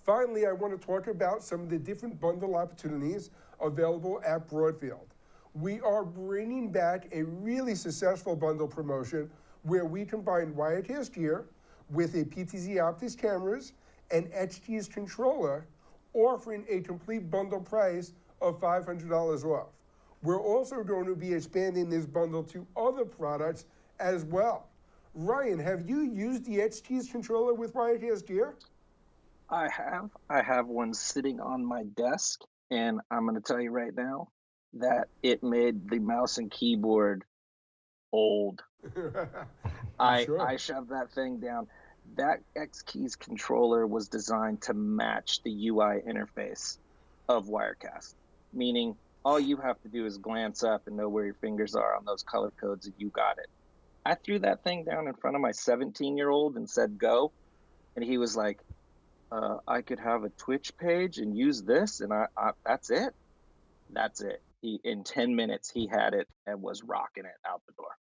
Finally, I want to talk about some of the different bundle opportunities available at Broadfield. We are bringing back a really successful bundle promotion where we combine Wirecast Gear with a PTZOptics cameras and XKeys Controller, offering a complete bundle price of $500 off. We're also going to be expanding this bundle to other products as well. Ryan, have you used the XKeys Controller with Wirecast Gear? I have one sitting on my desk, and I'm going to tell you right now that it made the mouse and keyboard old. I shoved that thing down. That XKeys controller was designed to match the UI interface of Wirecast, meaning all you have to do is glance up and know where your fingers are on those color codes, and you got it. I threw that thing down in front of my 17-year-old and said, go. And he was like, I could have a Twitch page and use this, and I that's it. That's it. In 10 minutes, he had it and was rocking it out the door.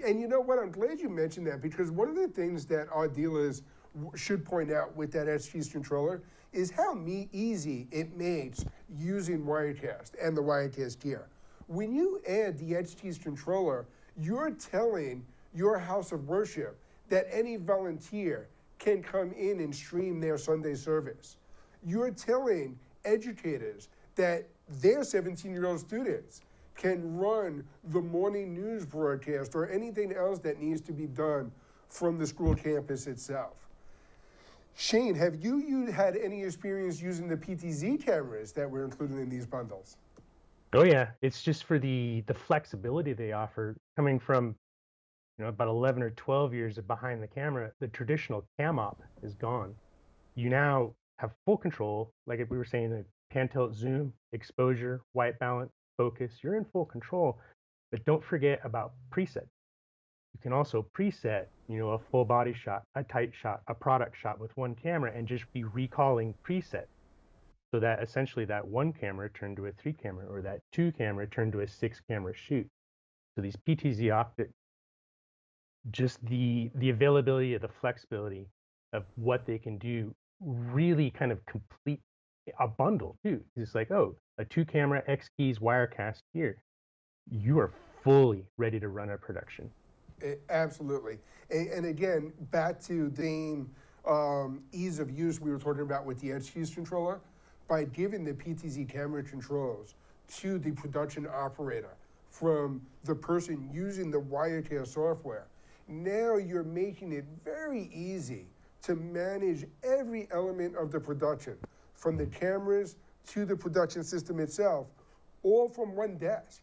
And you know what? I'm glad you mentioned that, because one of the things that our dealers should point out with that XKeys controller is how easy it makes using Wirecast and the Wirecast Gear. When you add the XKeys controller, you're telling your house of worship that any volunteer can come in and stream their Sunday service. You're telling educators that their 17-year-old students can run the morning news broadcast or anything else that needs to be done from the school campus itself. Shane, have you had any experience using the PTZ cameras that were included in these bundles? Oh yeah, it's just for the flexibility they offer. Coming from about 11 or 12 years of behind the camera, the traditional cam op is gone. You now have full control, like we were saying, the pan, tilt, zoom, exposure, white balance, focus. You're in full control, but don't forget about preset. You can also preset, a full body shot, a tight shot, a product shot with one camera, and just be recalling preset. So that essentially that one camera turned to a 3 camera, or that 2 camera turned to a 6 camera shoot. So these PTZOptics, just the availability of the flexibility of what they can do really kind of complete a bundle too. It's like, a 2 camera XKeys Wirecast Gear. You are fully ready to run a production. Absolutely. And again, back to the ease of use we were talking about with the XKeys controller, by giving the PTZ camera controls to the production operator from the person using the Wirecast software, now you're making it very easy to manage every element of the production, from the cameras to the production system itself, all from one desk.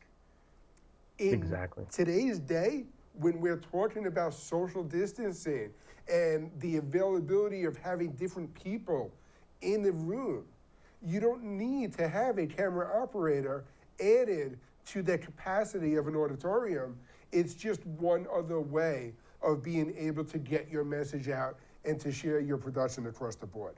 In today's day, when we're talking about social distancing and the availability of having different people in the room, you don't need to have a camera operator added to the capacity of an auditorium. It's just one other way of being able to get your message out and to share your production across the board.